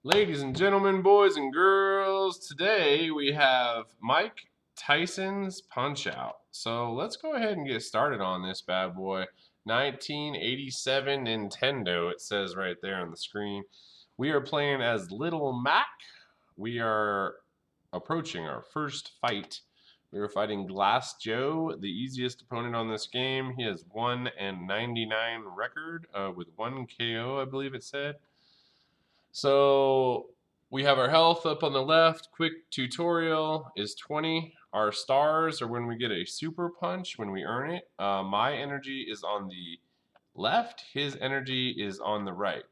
Ladies and gentlemen, boys and girls, today we have Mike Tyson's Punch Out. So let's go ahead and get started on this bad boy. 1987 Nintendo, it says right there on the screen. We are playing as Little Mac. We are approaching our first fight. We are fighting Glass Joe, the easiest opponent on this game. He has 1-99 record with 1 KO, I believe it said. So we have our health up on the left. Quick tutorial is 20. Our stars are when we get a super punch, when we earn it. My energy is on the left. His energy is on the right.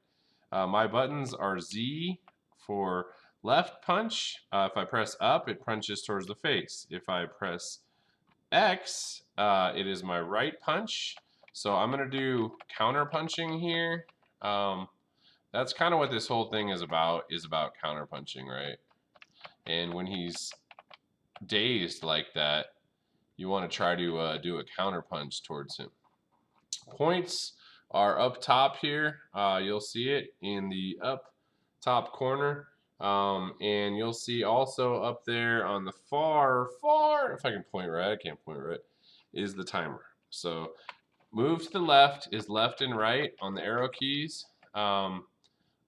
My buttons are Z for left punch. If I press up, it punches towards the face. If I press X, it is my right punch. So I'm going to do counter punching here. That's kind of what this whole thing is about counterpunching, right? And when he's dazed like that, you want to try to do a counterpunch towards him. Points are up top here. You'll see it in the up top corner. And you'll see also up there on the far, if I can point right, I can't point right, is the timer. So move to the left is left and right on the arrow keys.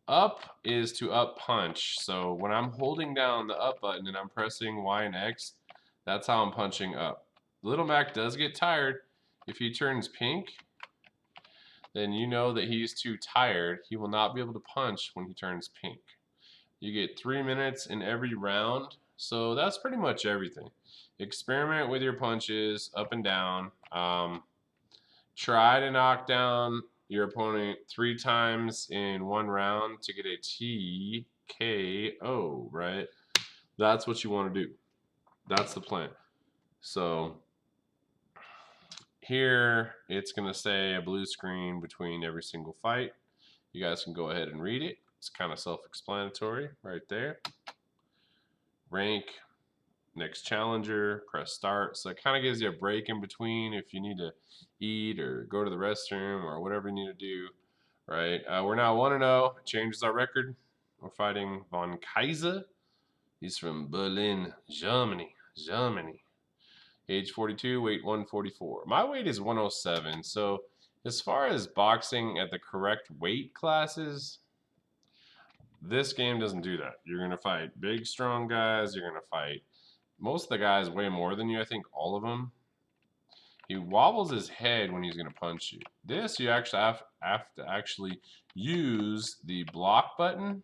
Up is to up punch. So when I'm holding down the up button and I'm pressing Y and X, that's how I'm punching up. Little Mac does get tired. If he turns pink, then you know that he's too tired. He will not be able to punch when he turns pink. You get 3 minutes in every round. So that's pretty much everything. Experiment with your punches up and down. Try to knock down your opponent 3 times in 1 round to get a TKO, right? That's what you want to do. That's the plan. So here it's going to say a blue screen between every single fight. You guys can go ahead and read it. It's kind of self-explanatory right there. Rank, next challenger, press start. So it kind of gives you a break in between if you need to eat or go to the restroom or whatever you need to do, right? We're now 1-0. Changes our record. We're fighting Von Kaiser. He's from Berlin, Germany. Age 42, weight 144. My weight is 107. So as far as boxing at the correct weight classes, this game doesn't do that. You're going to fight big, strong guys. You're going to fight most of the guys way more than you. I think all of them. He wobbles his head when he's going to punch you. This, you actually have to actually use the block button.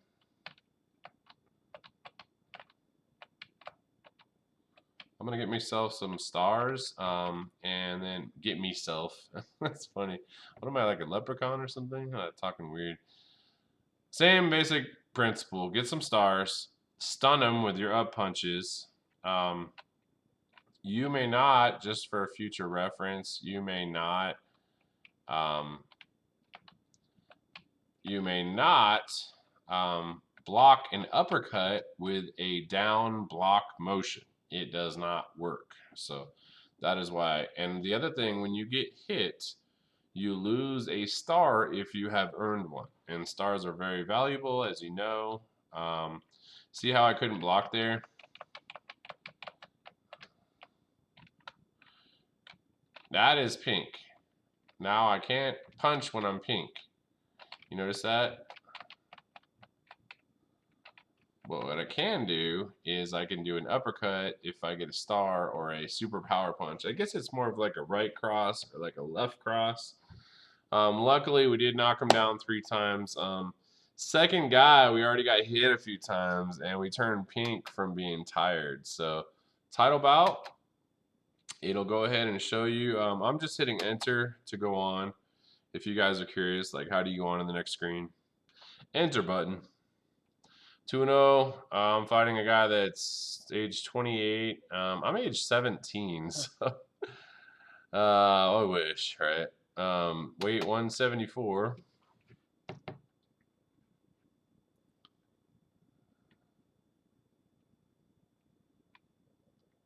I'm going to get myself some stars and then get myself. That's funny. What am I, like a leprechaun or something? Talking weird. Same basic principle. Get some stars. Stun him with your up punches. You may not, just for future reference, you may not block an uppercut with a down block motion. It does not work. So that is why. And the other thing, when you get hit, you lose a star if you have earned one. And stars are very valuable, as you know. See how I couldn't block there? That is pink. Now I can't punch when I'm pink. You notice that? Well, what I can do is I can do an uppercut if I get a star or a super power punch. I guess it's more of like a right cross or like a left cross. Luckily, we did knock him down 3 times. Second guy, we already got hit a few times, and we turned pink from being tired. So, title bout, it'll go ahead and show you. I'm just hitting enter to go on. If you guys are curious, like how do you go on in the next screen? Enter button. 2-0. I'm fighting a guy that's age 28. I'm age 17, so I wish, right? Weight 174.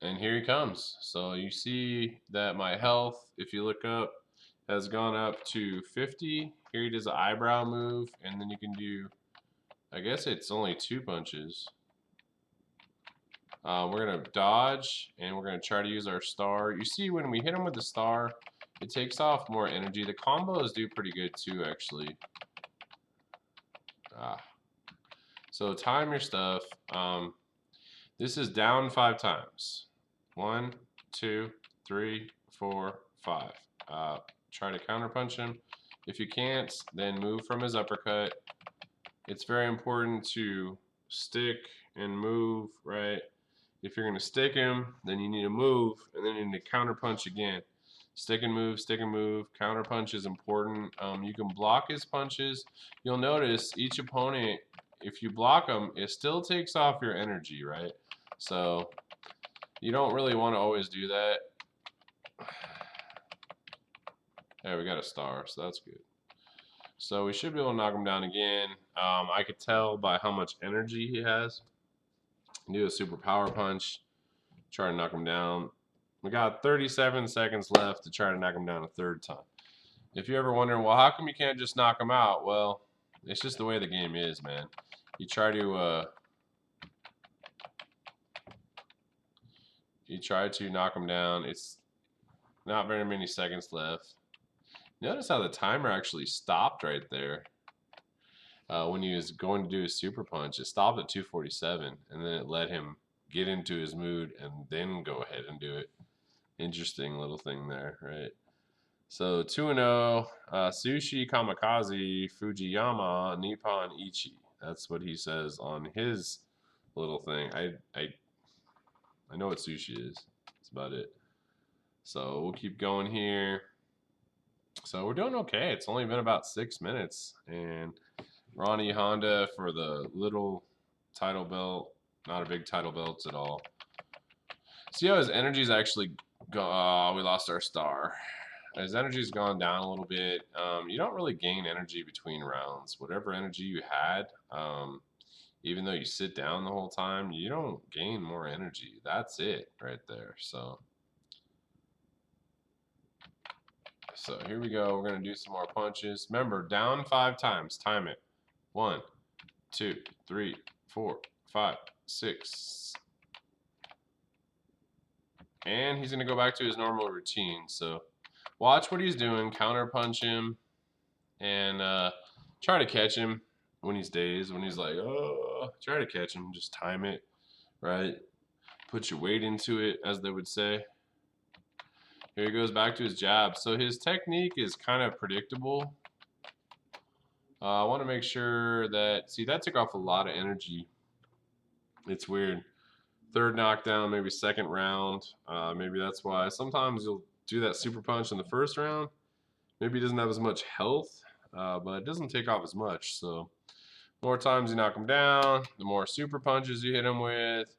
And here he comes. So you see that my health, if you look up, has gone up to 50. Here he does an eyebrow move, and then you can do I guess it's only 2 punches. We're going to dodge, and we're going to try to use our star. You see, when we hit him with the star, it takes off more energy. The combos do pretty good too, actually. So time your stuff. This is down 5 times. 1, 2, 3, 4, 5. Try to counterpunch him. If you can't, then move from his uppercut. It's very important to stick and move, right? If you're going to stick him, then you need to move, and then you need to counterpunch again. Stick and move, counterpunch is important. You can block his punches. You'll notice each opponent, if you block them, it still takes off your energy, right? So you don't really want to always do that. There, we got a star, so that's good. So we should be able to knock him down again. I could tell by how much energy he has. Do a super power punch, try to knock him down. We got 37 seconds left to try to knock him down a 3rd time. If you're ever wondering, well, how come you can't just knock him out? Well, it's just the way the game is, man. You try to knock him down. It's not very many seconds left. Notice how the timer actually stopped right there. When he was going to do his super punch, it stopped at 247, and then it let him get into his mood and then go ahead and do it. Interesting little thing there, right? So 2-0, Sushi Kamikaze Fujiyama Nippon Ichi. That's what he says on his little thing. I know what sushi is. That's about it. So we'll keep going here. So we're doing okay. It's only been about 6 minutes, and Ronnie Honda for the little title belt. Not a big title belt at all. See how his energy's actually gone. We lost our star. His energy's gone down a little bit. You don't really gain energy between rounds. Whatever energy you had, even though you sit down the whole time, you don't gain more energy. That's it right there. So here we go. We're going to do some more punches. Remember, down 5 times. Time it. 1, 2, 3, 4, 5, 6. And he's going to go back to his normal routine. So watch what he's doing. Counter punch him. And try to catch him when he's dazed. When he's like, oh, try to catch him. Just time it, right? Put your weight into it, as they would say. Here he goes back to his jab. So his technique is kind of predictable. I want to make sure that, see, that took off a lot of energy. It's weird. 3rd knockdown, maybe 2nd round. Maybe that's why. Sometimes you'll do that super punch in the 1st round. Maybe he doesn't have as much health, but it doesn't take off as much. So the more times you knock him down, the more super punches you hit him with.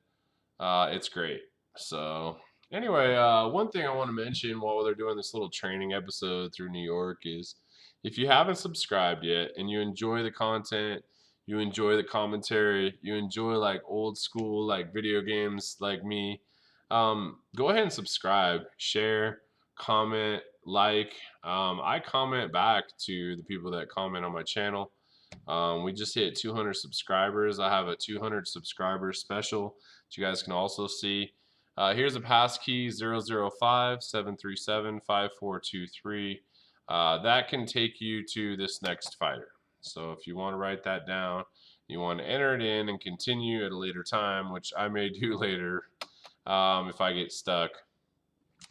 It's great. So anyway, one thing I want to mention while they're doing this little training episode through New York is, if you haven't subscribed yet and you enjoy the content, you enjoy the commentary, you enjoy like old school like video games like me, go ahead and subscribe, share, comment, like. I comment back to the people that comment on my channel. We just hit 200 subscribers. I have a 200 subscribers special that you guys can also see. Here's a passkey 005-737-5423. That can take you to this next fighter. So if you want to write that down, you want to enter it in and continue at a later time, which I may do later if I get stuck.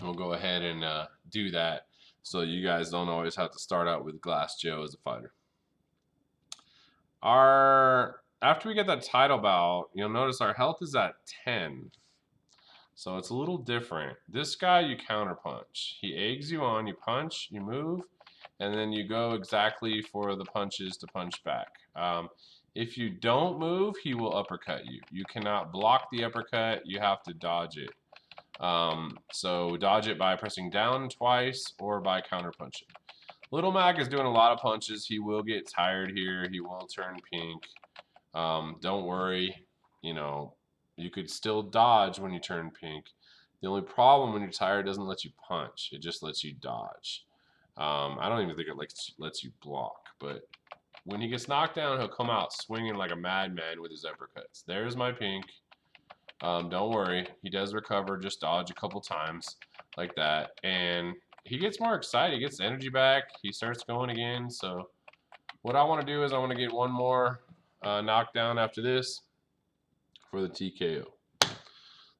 We'll go ahead and do that, so you guys don't always have to start out with Glass Joe as a fighter. After we get that title bout, you'll notice our health is at 10. So it's a little different. This guy, you counter punch. He eggs you on, you punch, you move, and then you go exactly for the punches to punch back. If you don't move, he will uppercut you. You cannot block the uppercut. You have to dodge it. So dodge it by pressing down twice or by counter punching. Little Mac is doing a lot of punches. He will get tired here. He will turn pink. Don't worry. You know, you could still dodge when you turn pink. The only problem when you're tired, it doesn't let you punch. It just lets you dodge. I don't even think it lets you block, but when he gets knocked down, he'll come out swinging like a madman with his uppercuts. There's my pink. Don't worry, he does recover. Just dodge a couple times like that, and he gets more excited. He gets energy back. He starts going again. So what I want to do is I want to get one more knockdown after this for the TKO.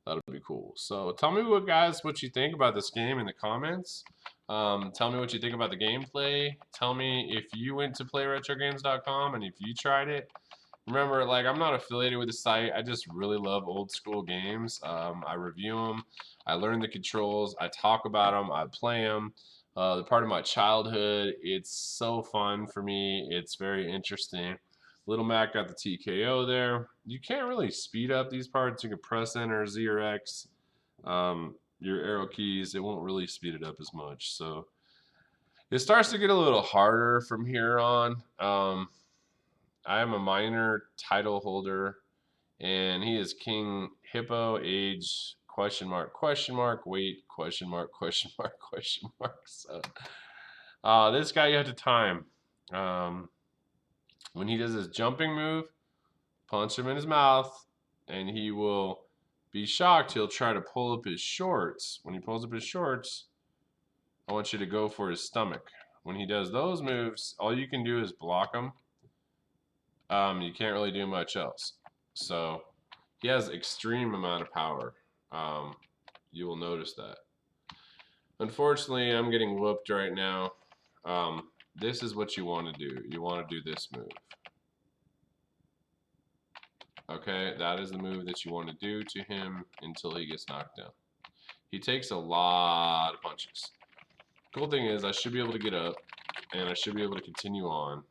That'll be cool. So tell me what you think about this game in the comments. Tell me what you think about the gameplay. Tell me if you went to playretrogames.com and if you tried it. Remember, like, I'm not affiliated with the site. I just really love old school games. I review them. I learn the controls. I talk about them. I play them. They're part of my childhood. It's so fun for me. It's very interesting. Little Mac got the TKO there. You can't really speed up these parts. You can press Enter, Z or X, your arrow keys. It won't really speed it up as much. So it starts to get a little harder from here on. I am a minor title holder, and he is King Hippo, age, question mark, weight, question mark, question mark, question mark. So this guy you have to time. When he does his jumping move, punch him in his mouth, and he will be shocked. He'll try to pull up his shorts. When he pulls up his shorts, I want you to go for his stomach. When he does those moves, all you can do is block him. You can't really do much else. So he has extreme amount of power. You will notice that. Unfortunately, I'm getting whooped right now. This is what you want to do. You want to do this move. Okay, that is the move that you want to do to him until he gets knocked down. He takes a lot of punches. Cool thing is I should be able to get up, and I should be able to continue on.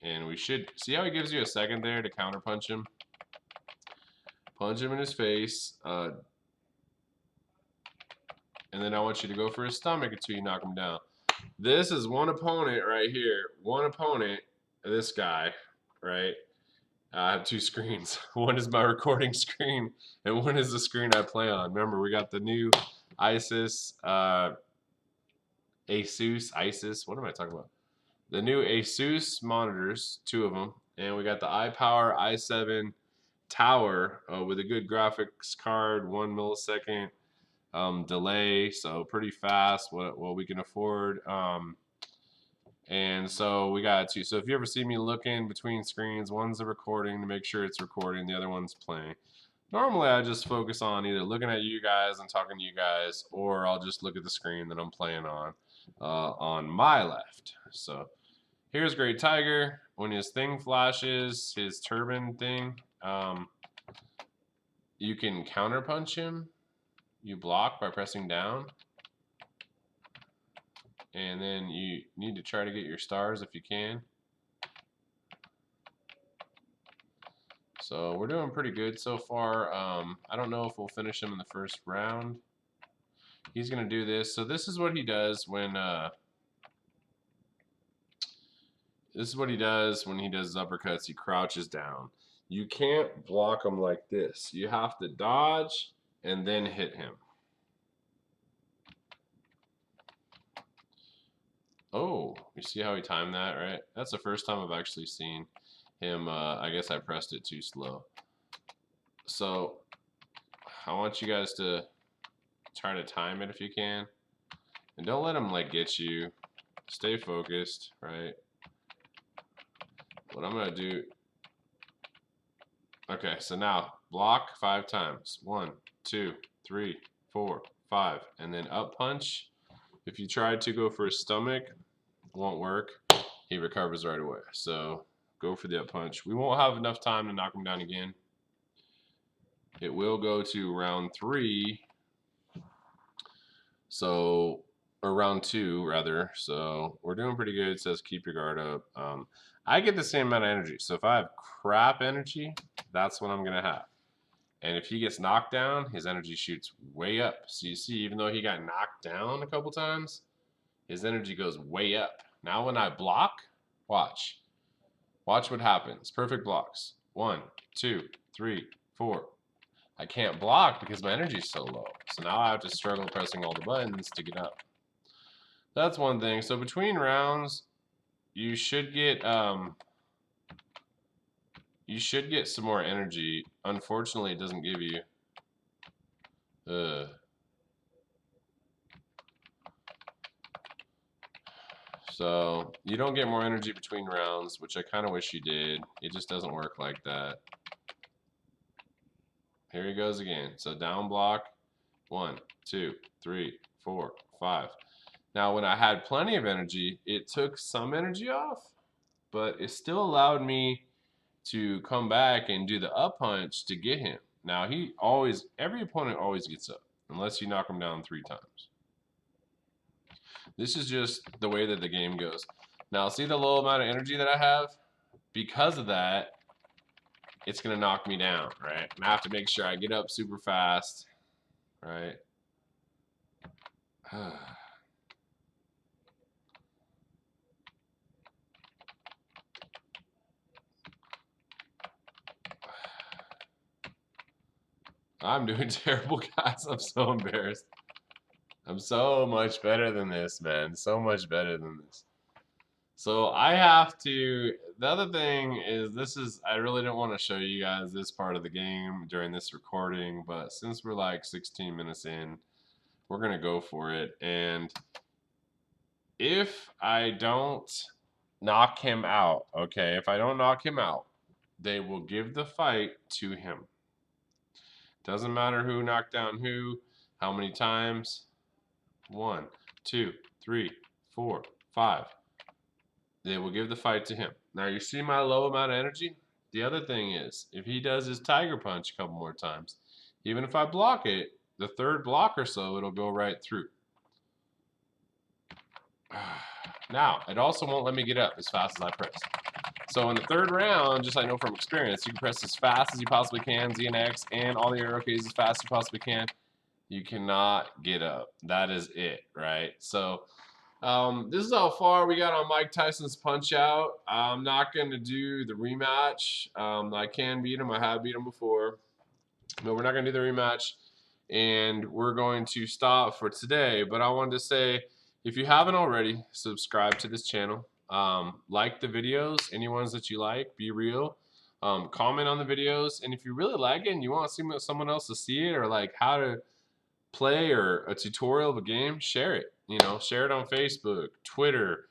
And we should see how he gives you a second there to counter punch him. Punch him in his face. And then I want you to go for his stomach until you knock him down. This is one opponent right here. One opponent, this guy, right? I have two screens. One is my recording screen, and one is the screen I play on. Remember, we got the new Asus, what am I talking about? The new Asus monitors, two of them, and we got the iPower i7 Tower with a good graphics card, 1 millisecond delay, so pretty fast, what we can afford. And so we got two. So if you ever see me looking between screens, one's the recording to make sure it's recording, the other one's playing. Normally I just focus on either looking at you guys and talking to you guys, or I'll just look at the screen that I'm playing on my left. So here's Great Tiger. When his thing flashes, his turban thing, you can counter punch him. You block by pressing down. And then you need to try to get your stars if you can. So we're doing pretty good so far. I don't know if we'll finish him in the first round. He's going to do this. So this is what he does when he does his uppercuts. He crouches down. You can't block him like this. You have to dodge and then hit him. Oh, you see how he timed that, right? That's the first time I've actually seen him. I guess I pressed it too slow. So I want you guys to try to time it if you can. And don't let him like get you. Stay focused, right? What I'm going to do. Okay, so now block 5 times. 1, 2, 3, 4, 5. And then up punch. If you try to go for his stomach, it won't work. He recovers right away. So go for the up punch. We won't have enough time to knock him down again. It will go to round 3. So, or round 2 rather. So we're doing pretty good. It says keep your guard up. I get the same amount of energy. So if I have crap energy, that's what I'm going to have. And if he gets knocked down, his energy shoots way up. So you see, even though he got knocked down a couple times, his energy goes way up. Now when I block, watch. Watch what happens. Perfect blocks. 1, 2, 3, 4. I can't block because my energy is so low. So now I have to struggle pressing all the buttons to get up. That's one thing. So between rounds, you should get some more energy. Unfortunately, it doesn't give you. So you don't get more energy between rounds, which I kind of wish you did. It just doesn't work like that. Here he goes again. So down block, 1, 2, 3, 4, 5. Now when I had plenty of energy, it took some energy off, but it still allowed me to come back and do the up punch to get him. Now every opponent always gets up, unless you knock him down 3 times. This is just the way that the game goes. Now, see the low amount of energy that I have? Because of that, it's going to knock me down, right? And I have to make sure I get up super fast, right? I'm doing terrible, guys. I'm so embarrassed. I'm so much better than this, man. So much better than this. So I have to, the other thing is I really don't want to show you guys this part of the game during this recording, but since we're like 16 minutes in, we're going to go for it. And if I don't knock him out, okay, if I don't knock him out, they will give the fight to him. Doesn't matter who knocked down who, how many times. 1, 2, 3, 4, 5. They will give the fight to him. Now you see my low amount of energy? The other thing is, if he does his tiger punch a couple more times, even if I block it, the third block or so, it'll go right through. Now, it also won't let me get up as fast as I press. So in the third round, just I know from experience, you can press as fast as you possibly can, Z and X, and all the arrow keys as fast as you possibly can. You cannot get up. That is it, right? So this is how far we got on Mike Tyson's Punch-Out. I'm not going to do the rematch. I can beat him. I have beat him before. No, we're not going to do the rematch. And we're going to stop for today. But I wanted to say, if you haven't already, subscribe to this channel. Like the videos, any ones that you like, be real. Comment on the videos. And if you really like it and you want someone else to see it, or like how to play or a tutorial of a game, share it. You know, share it on Facebook, Twitter,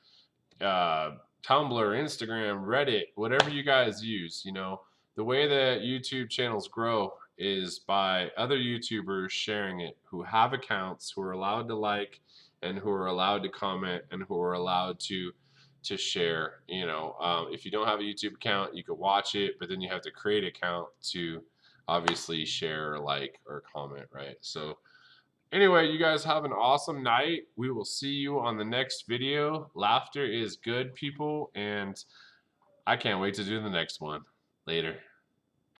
Tumblr, Instagram, Reddit, whatever you guys use. You know, the way that YouTube channels grow is by other YouTubers sharing it who have accounts, who are allowed to like, and who are allowed to comment, and who are allowed to share. You know, if you don't have a YouTube account, you could watch it, but then you have to create an account to obviously share, like, or comment, right? So anyway, you guys have an awesome night. We will see you on the next video. Laughter is good, people, and I can't wait to do the next one. Later.